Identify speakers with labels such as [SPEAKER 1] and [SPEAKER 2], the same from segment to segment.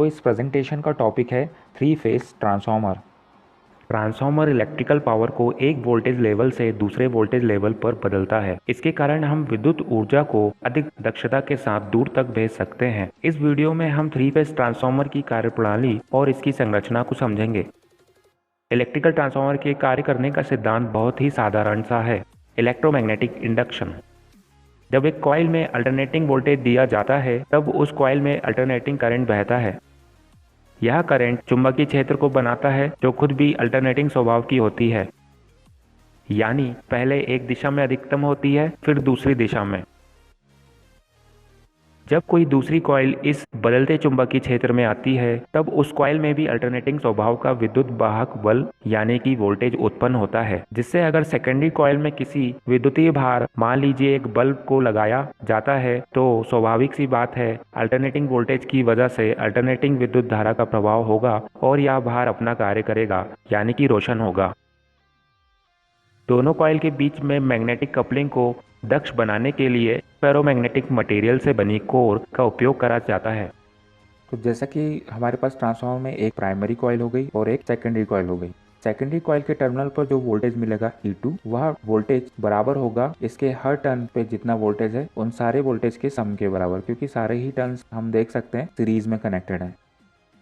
[SPEAKER 1] तो इस प्रेजेंटेशन का टॉपिक है three phase transformer. Transformer electrical power को एक वोल्टेज लेवल से दूसरे वोल्टेज लेवल पर बदलता है। इसके कारण हम विद्युत ऊर्जा को अधिक दक्षता के साथ दूर तक भेज सकते हैं। इस वीडियो में हम थ्री फेज ट्रांसफार्मर की कार्यप्रणाली और इसकी संरचना को समझेंगे। इलेक्ट्रिकल ट्रांसफार्मर के कार्य करने का सिद्धांत बहुत ही साधारण सा है, इलेक्ट्रोमैग्नेटिक इंडक्शन। जब एक कॉइल में अल्टरनेटिंग वोल्टेज दिया जाता है तब उस कॉइल में अल्टरनेटिंग करंट बहता है। यह करंट चुंबकीय क्षेत्र को बनाता है जो खुद भी अल्टरनेटिंग स्वभाव की होती है, यानी पहले एक दिशा में अधिकतम होती है फिर दूसरी दिशा में। जब कोई दूसरी कॉइल इस बदलते चुंबकीय क्षेत्र में आती है तब उस कॉइल में भी अल्टरनेटिंग स्वभाव का विद्युत वाहक बल यानी कि वोल्टेज उत्पन्न होता है, जिससे अगर सेकेंडरी कॉइल में किसी विद्युतीय भार मान लीजिए एक बल्ब को लगाया जाता है तो स्वाभाविक सी बात है अल्टरनेटिंग वोल्टेज की वजह से अल्टरनेटिंग विद्युत धारा का प्रभाव होगा और यह भार अपना कार्य करेगा यानी कि रोशन होगा। दोनों कॉइल के बीच में मैग्नेटिक कपलिंग को दक्ष बनाने के लिए फेरोमैग्नेटिक मटेरियल से बनी कोर का उपयोग करा जाता है। तो जैसा कि हमारे पास ट्रांसफार्मर में एक प्राइमरी कॉइल हो गई और एक सेकेंडरी कॉइल हो गई। सेकेंडरी कॉइल के टर्मिनल पर जो वोल्टेज मिलेगा E2 वह वोल्टेज बराबर होगा इसके हर टर्न पे जितना वोल्टेज है उन सारे वोल्टेज के सम के बराबर, क्योंकि सारे ही टर्न्स हम देख सकते हैं सीरीज में कनेक्टेड है।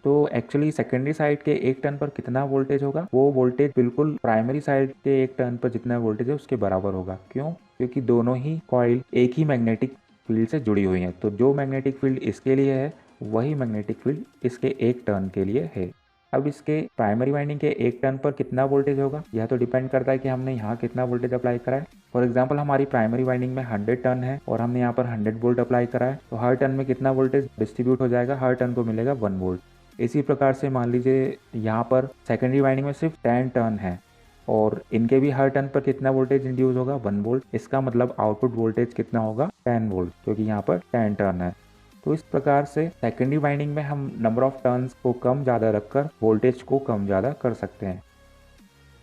[SPEAKER 1] तो एक्चुअली सेकेंडरी साइड के एक टर्न पर कितना वोल्टेज होगा, वो वोल्टेज बिल्कुल प्राइमरी साइड के एक टर्न पर जितना वोल्टेज है उसके बराबर होगा। क्यों? क्योंकि दोनों ही कॉइल एक ही मैग्नेटिक फील्ड से जुड़ी हुई हैं। तो जो मैग्नेटिक फील्ड इसके लिए है वही मैग्नेटिक फील्ड इसके एक टर्न के लिए है। अब इसके प्राइमरी वाइंडिंग के एक टर्न पर कितना वोल्टेज होगा यह तो डिपेंड करता है कि हमने यहाँ कितना वोल्टेज अप्लाई करा है। फॉर एग्जांपल हमारी प्राइमरी वाइंडिंग में 100 टर्न है और हमने यहाँ पर 100 वोल्ट अप्लाई करा है, तो हर टर्न में कितना वोल्टेज डिस्ट्रीब्यूट हो जाएगा, हर टर्न को मिलेगा 1 वोल्ट। इसी प्रकार से मान लीजिए यहाँ पर सेकेंडरी वाइंडिंग में सिर्फ 10 टर्न है और इनके भी हर टर्न पर कितना वोल्टेज इंड्यूस होगा, 1 वोल्ट। इसका मतलब आउटपुट वोल्टेज कितना होगा, 10 वोल्ट, क्योंकि यहाँ पर 10 टर्न है। तो इस प्रकार से सेकेंडरी वाइंडिंग में हम नंबर ऑफ टर्न्स को कम ज़्यादा रखकर वोल्टेज को कम ज़्यादा कर सकते हैं।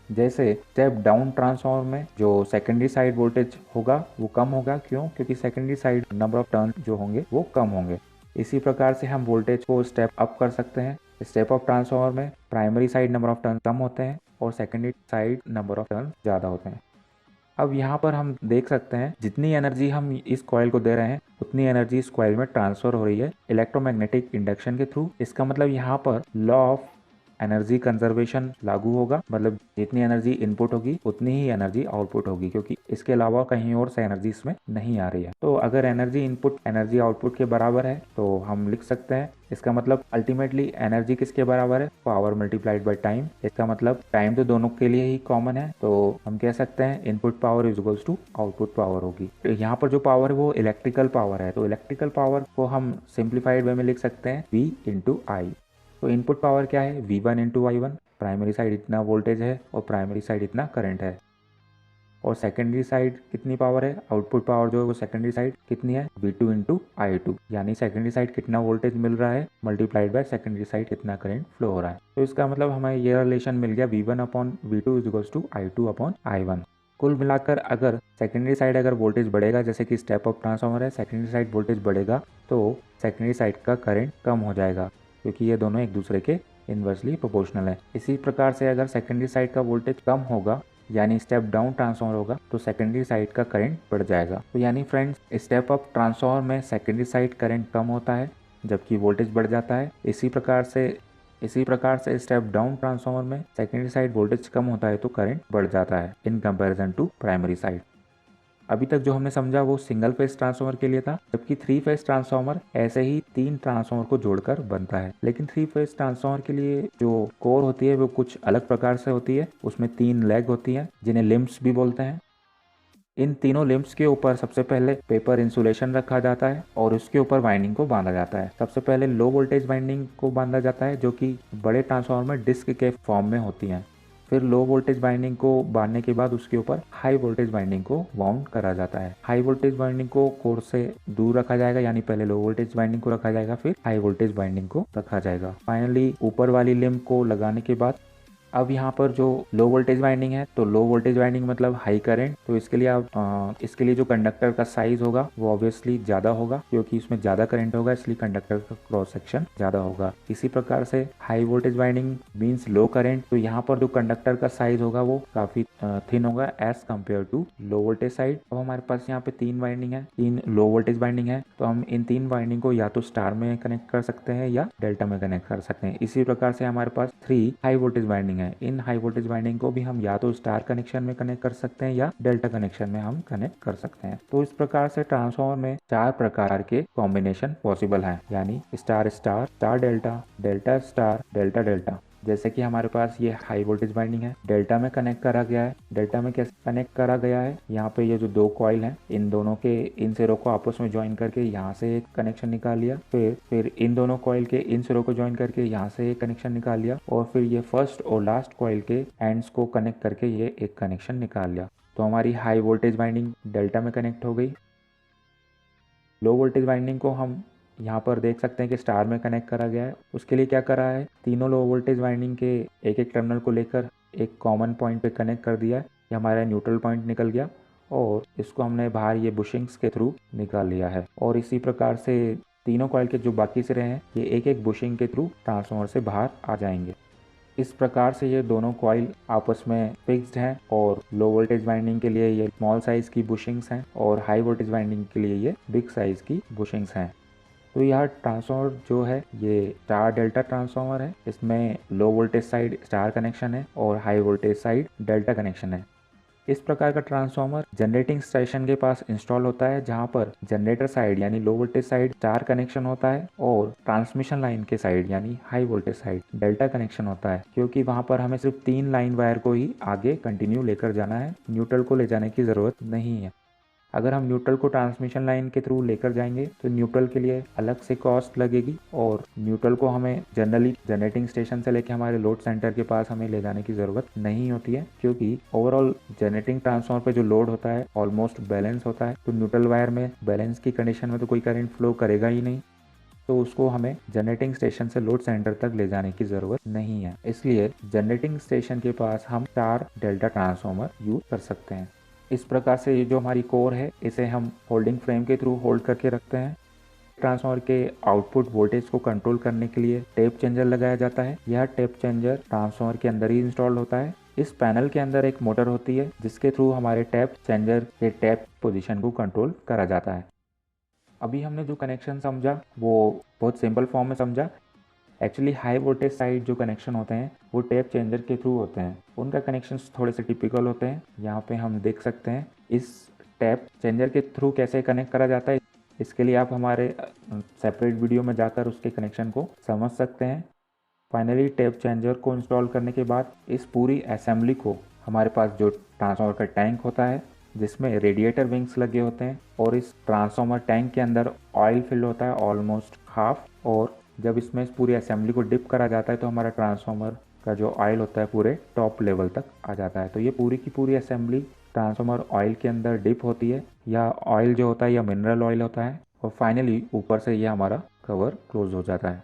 [SPEAKER 1] जैसे स्टेप डाउन ट्रांसफार्मर में जो सेकेंडरी साइड वोल्टेज होगा वो कम होगा। क्यों? क्योंकि secondary side number of turn जो होंगे वो कम होंगे। इसी प्रकार से हम वोल्टेज को स्टेप अप कर सकते हैं। स्टेप अप ट्रांसफार्मर में primary side number of turn कम होते हैं और secondary side number of turn ज़्यादा होते हैं। अब यहाँ पर हम देख सकते हैं जितनी एनर्जी हम इस कॉइल को दे रहे हैं उतनी एनर्जी इस कॉइल में ट्रांसफर हो रही है इलेक्ट्रोमैग्नेटिक इंडक्शन के थ्रू। इसका मतलब यहाँ पर लॉ ऑफ एनर्जी कंजर्वेशन लागू होगा, मतलब जितनी एनर्जी इनपुट होगी उतनी ही एनर्जी आउटपुट होगी, क्योंकि इसके अलावा कहीं और से एनर्जी इसमें नहीं आ रही है। तो अगर एनर्जी इनपुट एनर्जी आउटपुट के बराबर है तो हम लिख सकते हैं इसका मतलब अल्टीमेटली एनर्जी किसके बराबर है, पावर मल्टीप्लाइड बाय टाइम। इसका मतलब टाइम तो दोनों के लिए ही कॉमन है, तो हम कह सकते हैं input power is equals to output power होगी। तो यहाँ पर जो पावर है वो इलेक्ट्रिकल पावर है, तो इलेक्ट्रिकल पावर को हम सिंप्लीफाइड वे में लिख सकते हैं V इंटू आई। तो इनपुट पावर क्या है, V1 into I1। Primary side इतना वोल्टेज है और प्राइमरी साइड इतना करंट है। और सेकेंडरी साइड कितनी पावर है, आउटपुट पावर जो है वो सेकेंडरी साइड कितनी है, V2 इंटू I2। यानी सेकेंडरी साइड कितना वोल्टेज मिल रहा है मल्टीप्लाइड बाय सेकेंडरी साइड कितना करंट फ्लो हो रहा है। तो इसका मतलब हमें ये रिलेशन मिल गया V1 upon V2 is equals to I2 upon I1। कुल मिलाकर अगर सेकेंडरी साइड अगर वोल्टेज बढ़ेगा, जैसे कि स्टेप अप ट्रांसफार्मर है, सेकेंडरी साइड वोल्टेज बढ़ेगा तो सेकेंडरी साइड का करंट कम हो जाएगा, क्योंकि ये दोनों एक दूसरे के इन्वर्सली प्रोपोर्शनल है। इसी प्रकार से अगर सेकेंडरी साइड का वोल्टेज कम होगा यानी स्टेप डाउन ट्रांसफार्मर होगा तो सेकेंडरी साइड का करंट बढ़ जाएगा। तो यानी फ्रेंड्स स्टेप अप ट्रांसफार्मर में सेकेंडरी साइड करंट कम होता है जबकि वोल्टेज बढ़ जाता है। इसी प्रकार से स्टेप डाउन ट्रांसफार्मर में सेकेंडरी साइड वोल्टेज कम होता है तो करंट बढ़ जाता है in comparison to primary side. अभी तक जो हमने समझा वो सिंगल फेज ट्रांसफार्मर के लिए था, जबकि थ्री फेज ट्रांसफार्मर ऐसे ही 3 ट्रांसफार्मर को जोड़कर बनता है। लेकिन थ्री फेज ट्रांसफार्मर के लिए जो कोर होती है वो कुछ अलग प्रकार से होती है। उसमें 3 लेग होती हैं जिन्हें लिम्ब्स भी बोलते हैं। इन तीनों लिम्ब्स के ऊपर सबसे पहले पेपर इंसुलेशन रखा जाता है और उसके ऊपर वाइंडिंग को बांधा जाता है। सबसे पहले लो वोल्टेज वाइंडिंग को बांधा जाता है जो कि बड़े ट्रांसफार्मर में डिस्क के फॉर्म में होती हैं। फिर लो वोल्टेज वाइंडिंग को बांधने के बाद उसके ऊपर हाई वोल्टेज वाइंडिंग को वाउंड करा जाता है। हाई वोल्टेज वाइंडिंग को कोर से दूर रखा जाएगा, यानी पहले लो वोल्टेज वाइंडिंग को रखा जाएगा फिर हाई वोल्टेज वाइंडिंग को रखा जाएगा। फाइनली ऊपर वाली लिम्ब को लगाने के बाद अब यहाँ पर जो लो वोल्टेज वाइंडिंग है, तो लो वोल्टेज वाइंडिंग मतलब हाई करंट, तो इसके लिए आप इसके लिए जो कंडक्टर का साइज होगा वो ऑब्वियसली ज़्यादा होगा, क्योंकि इसमें ज़्यादा करंट होगा इसलिए कंडक्टर का क्रॉस सेक्शन ज़्यादा होगा। इसी प्रकार से high voltage winding means low current, तो यहाँ पर जो कंडक्टर का साइज होगा वो काफ़ी थिन होगा as compare to low voltage side. अब हमारे पास यहाँ पे 3 वाइंडिंग है, 3 लो वोल्टेज वाइंडिंग है, तो हम इन 3 वाइंडिंग को या तो स्टार में कनेक्ट कर सकते हैं या डेल्टा में कनेक्ट कर सकते हैं। इसी प्रकार से हमारे पास 3 हाई वोल्टेज वाइंडिंग है। इन हाई वोल्टेज वाइंडिंग को भी हम या तो स्टार कनेक्शन में कनेक्ट कर सकते हैं या डेल्टा कनेक्शन में हम कनेक्ट कर सकते हैं। तो इस प्रकार से ट्रांसफार्मर में 4 प्रकार के कॉम्बिनेशन पॉसिबल हैं, यानी star star, star delta, delta star, delta delta. जैसे कि हमारे पास ये हाई वोल्टेज वाइंडिंग है, डेल्टा में कनेक्ट करा गया है। डेल्टा में कैसे कनेक्ट करा गया है, यहाँ पे ये जो 2 कॉइल हैं, इन दोनों के इन सिरों को आपस में ज्वाइन करके यहाँ से एक कनेक्शन निकाल लिया, फिर इन दोनों कॉइल के इन सिरों को ज्वाइन करके यहाँ से एक कनेक्शन निकाल लिया, और फिर ये फर्स्ट और लास्ट कॉइल के एंड्स को कनेक्ट करके ये एक कनेक्शन निकाल लिया। तो हमारी हाई वोल्टेज वाइंडिंग डेल्टा में कनेक्ट हो गई। लो वोल्टेज वाइंडिंग को हम यहाँ पर देख सकते हैं कि स्टार में कनेक्ट करा गया है। उसके लिए क्या करा है, तीनों लो वोल्टेज वाइंडिंग के एक एक टर्मिनल को लेकर एक कॉमन पॉइंट पे कनेक्ट कर दिया है। ये हमारा न्यूट्रल पॉइंट निकल गया और इसको हमने बाहर ये बुशिंग्स के थ्रू निकाल लिया है। और इसी प्रकार से तीनों कॉइल के जो बाकी सिरे हैं ये एक एक बुशिंग के थ्रू ट्रांसफार्मर से बाहर आ जाएंगे। इस प्रकार से ये दोनों कॉइल आपस में फिक्स्ड हैं और लो वोल्टेज वाइंडिंग के लिए ये स्मॉल साइज की बुशिंग्स हैं और हाई वोल्टेज वाइंडिंग के लिए ये बिग साइज की बुशिंग्स हैं। तो यह ट्रांसफार्मर जो है ये स्टार डेल्टा ट्रांसफार्मर है। इसमें लो वोल्टेज साइड स्टार कनेक्शन है और high voltage side delta connection है। इस प्रकार का ट्रांसफार्मर जनरेटिंग स्टेशन के पास इंस्टॉल होता है, जहां पर जनरेटर साइड यानी लो वोल्टेज साइड स्टार कनेक्शन होता है और ट्रांसमिशन लाइन के साइड यानी high voltage side delta connection होता है, क्योंकि वहां पर हमें सिर्फ 3 लाइन वायर को ही आगे कंटिन्यू लेकर जाना है, न्यूट्रल को ले जाने की ज़रूरत नहीं है। अगर हम न्यूट्रल को ट्रांसमिशन लाइन के थ्रू लेकर जाएंगे तो न्यूट्रल के लिए अलग से कॉस्ट लगेगी और न्यूट्रल को हमें जनरली जनरेटिंग स्टेशन से लेकर हमारे लोड सेंटर के पास हमें ले जाने की ज़रूरत नहीं होती है, क्योंकि ओवरऑल जनरेटिंग ट्रांसफार्मर पे जो लोड होता है ऑलमोस्ट बैलेंस होता है। तो न्यूट्रल वायर में बैलेंस की कंडीशन में तो कोई करंट फ्लो करेगा ही नहीं, तो उसको हमें जनरेटिंग स्टेशन से लोड सेंटर तक ले जाने की ज़रूरत नहीं है। इसलिए जनरेटिंग स्टेशन के पास हम स्टार डेल्टा ट्रांसफार्मर यूज कर सकते हैं। इस प्रकार से ये जो हमारी कोर है इसे हम होल्डिंग फ्रेम के थ्रू होल्ड करके रखते हैं। ट्रांसफार्मर के आउटपुट वोल्टेज को कंट्रोल करने के लिए टेप चेंजर लगाया जाता है। यह टेप चेंजर ट्रांसफार्मर के अंदर ही इंस्टॉल होता है। इस पैनल के अंदर एक मोटर होती है जिसके थ्रू हमारे टेप चेंजर के टेप पोजीशन को कंट्रोल करा जाता है। अभी हमने जो कनेक्शन समझा वो बहुत सिंपल फॉर्म में समझा। एक्चुअली हाई वोल्टेज साइड जो कनेक्शन होते हैं वो टैप चेंजर के थ्रू होते हैं, उनका कनेक्शन थोड़े से टिपिकल होते हैं। यहाँ पे हम देख सकते हैं इस टैप चेंजर के थ्रू कैसे कनेक्ट करा जाता है। इसके लिए आप हमारे सेपरेट वीडियो में जाकर उसके कनेक्शन को समझ सकते हैं। फाइनली टैप चेंजर को इंस्टॉल करने के बाद इस पूरी असेंबली को हमारे पास जो ट्रांसफार्मर का टैंक होता है जिसमें रेडिएटर विंग्स लगे होते हैं और इस ट्रांसफार्मर टैंक के अंदर ऑयल फिल होता है ऑलमोस्ट हाफ, और जब इसमें इस पूरी असेंबली को डिप करा जाता है तो हमारा ट्रांसफार्मर का जो ऑयल होता है पूरे टॉप लेवल तक आ जाता है। तो ये पूरी की पूरी असेंबली ट्रांसफार्मर ऑयल के अंदर डिप होती है, या ऑयल जो होता है या मिनरल ऑयल होता है, और फाइनली ऊपर से ये हमारा कवर क्लोज हो जाता है।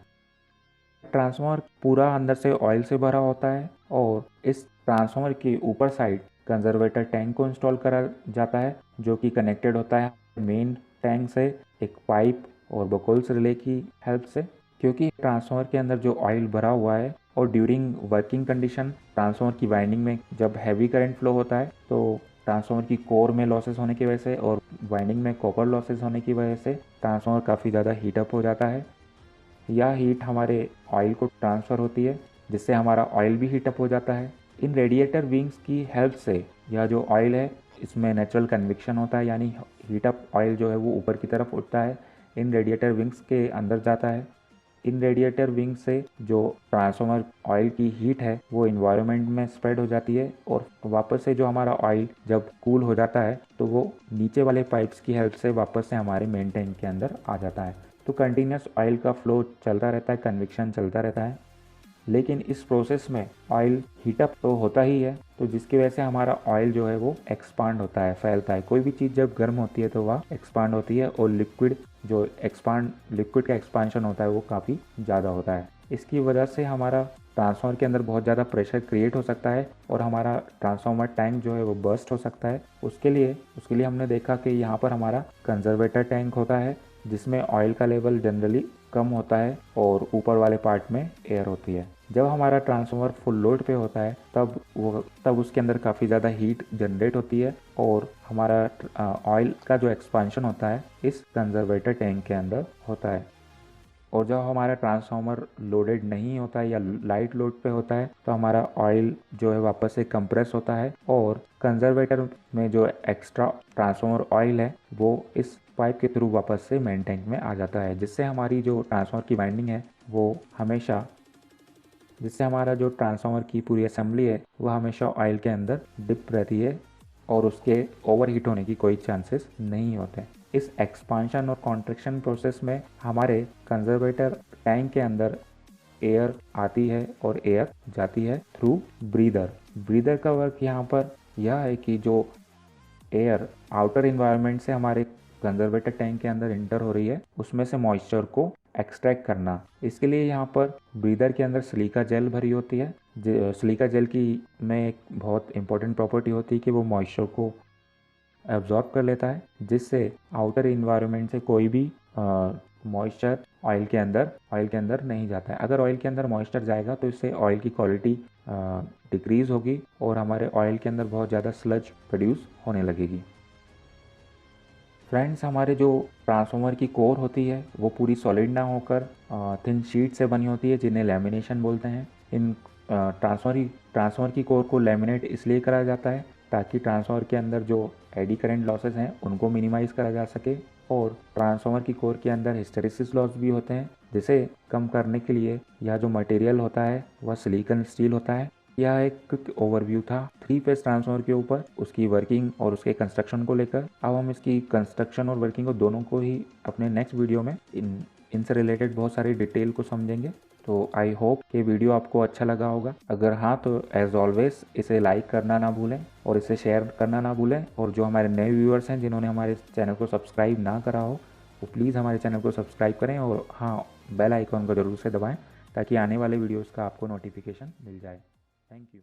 [SPEAKER 1] ट्रांसफार्मर पूरा अंदर से ऑयल से भरा होता है और इस ट्रांसफार्मर के ऊपर साइड कंजर्वेटर टैंक को इंस्टॉल करा जाता है, जो कि कनेक्टेड होता है मेन टैंक से एक पाइप और बकोल्स रिले की हेल्प से। क्योंकि ट्रांसफार्मर के अंदर जो ऑयल भरा हुआ है और ड्यूरिंग वर्किंग कंडीशन ट्रांसफार्मर की वाइंडिंग में जब हैवी करंट फ्लो होता है तो ट्रांसफार्मर की कोर में लॉसेस होने की वजह से और वाइंडिंग में कॉपर लॉसेस होने की वजह से ट्रांसफार्मर काफ़ी ज़्यादा हीटअप हो जाता है। यह हीट हमारे ऑयल को ट्रांसफ़र होती है जिससे हमारा ऑयल भी हीटअप हो जाता है। इन रेडिएटर विंग्स की हेल्प से यह जो ऑयल है इसमें नेचुरल कन्विक्शन होता है, यानी हीटअप ऑयल जो है वो ऊपर की तरफ उठता है, इन रेडिएटर विंग्स के अंदर जाता है। इन रेडिएटर विंग से जो ट्रांसफार्मर ऑयल की हीट है वो इन्वायरमेंट में स्प्रेड हो जाती है और वापस से जो हमारा ऑयल जब कूल हो जाता है तो वो नीचे वाले पाइप्स की हेल्प से वापस से हमारे मेन टैंक के अंदर आ जाता है। तो कंटिन्यूस ऑयल का फ्लो चलता रहता है, कन्विक्शन चलता रहता है। लेकिन इस प्रोसेस में ऑयल हीटअप तो होता ही है, तो जिसकी वजह से हमारा ऑयल जो है वो एक्सपांड होता है, फैलता है। कोई भी चीज़ जब गर्म होती है तो वह एक्सपांड होती है और लिक्विड का एक्सपांशन होता है वो काफ़ी ज़्यादा होता है। इसकी वजह से हमारा
[SPEAKER 2] ट्रांसफार्मर के अंदर बहुत ज़्यादा प्रेशर क्रिएट हो सकता है और हमारा ट्रांसफार्मर टैंक जो है वो बर्स्ट हो सकता है। उसके लिए हमने देखा कि यहाँ पर हमारा कंजर्वेटर टैंक होता है जिसमें ऑयल का लेवल जनरली कम होता है और ऊपर वाले पार्ट में एयर होती है। जब हमारा ट्रांसफार्मर फुल लोड पे होता है तब उसके अंदर काफ़ी ज़्यादा हीट जनरेट होती है और हमारा ऑयल का जो एक्सपांशन होता है इस कंजर्वेटर टैंक के अंदर होता है। और जब हमारा ट्रांसफार्मर लोडेड नहीं होता है या लाइट लोड पे होता है तो हमारा ऑयल जो है वापस से कंप्रेस होता है और कंजर्वेटर में जो एक्स्ट्रा ट्रांसफार्मर ऑयल है वो इस पाइप के थ्रू वापस से मेन टैंक में आ जाता है, जिससे हमारी जो ट्रांसफार्मर की वाइंडिंग है वो हमेशा जिससे हमारा जो ट्रांसफार्मर की पूरी असेंबली है वो हमेशा ऑयल के अंदर डिप रहती है और उसके ओवरहीट होने की कोई चांसेस नहीं होते। इस एक्सपांशन और कॉन्ट्रैक्शन प्रोसेस में हमारे कंजर्वेटर टैंक के अंदर एयर आती है और एयर जाती है थ्रू ब्रीदर। ब्रीदर का वर्क यहाँ पर यह है कि जो एयर आउटर इन्वायरमेंट से हमारे कंजर्वेटर टैंक के अंदर इंटर हो रही है उसमें से मॉइस्चर को एक्सट्रैक्ट करना। इसके लिए यहाँ पर ब्रीदर के अंदर सिलिका जेल भरी होती है। सिलिका जेल की में एक बहुत इंपॉर्टेंट प्रॉपर्टी होती है कि वो मॉइस्चर को एब्जॉर्ब कर लेता है, जिससे आउटर इन्वायरमेंट से कोई भी मॉइस्चर ऑयल के अंदर नहीं जाता है। अगर ऑयल के अंदर मॉइस्चर जाएगा तो इससे ऑयल की क्वालिटी डिक्रीज़ होगी और हमारे ऑयल के अंदर बहुत ज़्यादा स्लज प्रोड्यूस होने लगेगी। फ्रेंड्स, हमारे जो ट्रांसफार्मर की कोर होती है वो पूरी सॉलिड ना होकर थिन शीट से बनी होती है जिन्हें लैमिनेशन बोलते हैं। इन ट्रांसफार्मर की कोर को लैमिनेट इसलिए करा जाता है ताकि ट्रांसफार्मर के अंदर जो एडी करंट लॉसेस हैं उनको मिनिमाइज करा जा सके और ट्रांसफार्मर की कोर के अंदर हिस्टेरेसिस लॉस भी होते हैं जिसे कम करने के लिए यह जो मटेरियल होता है वह सिलिकॉन स्टील होता है। यह एक क्विक ओवरव्यू था 3 फेज ट्रांसफार्मर के ऊपर, उसकी वर्किंग और उसके कंस्ट्रक्शन को लेकर। अब हम इसकी कंस्ट्रक्शन और वर्किंग को दोनों को ही अपने नेक्स्ट वीडियो में इनसे रिलेटेड बहुत सारी डिटेल को समझेंगे। तो आई होप कि वीडियो आपको अच्छा लगा होगा। अगर हाँ तो एज ऑलवेज इसे लाइक करना ना भूलें और इसे शेयर करना ना भूलें। और जो हमारे नए व्यूअर्स हैं जिन्होंने हमारे चैनल को सब्सक्राइब ना करा हो वो प्लीज़ हमारे चैनल को सब्सक्राइब करें और हाँ, बेल आइकॉन को ज़रूर से दबाएं ताकि आने वाले वीडियोज़ का आपको नोटिफिकेशन मिल जाए। Thank you.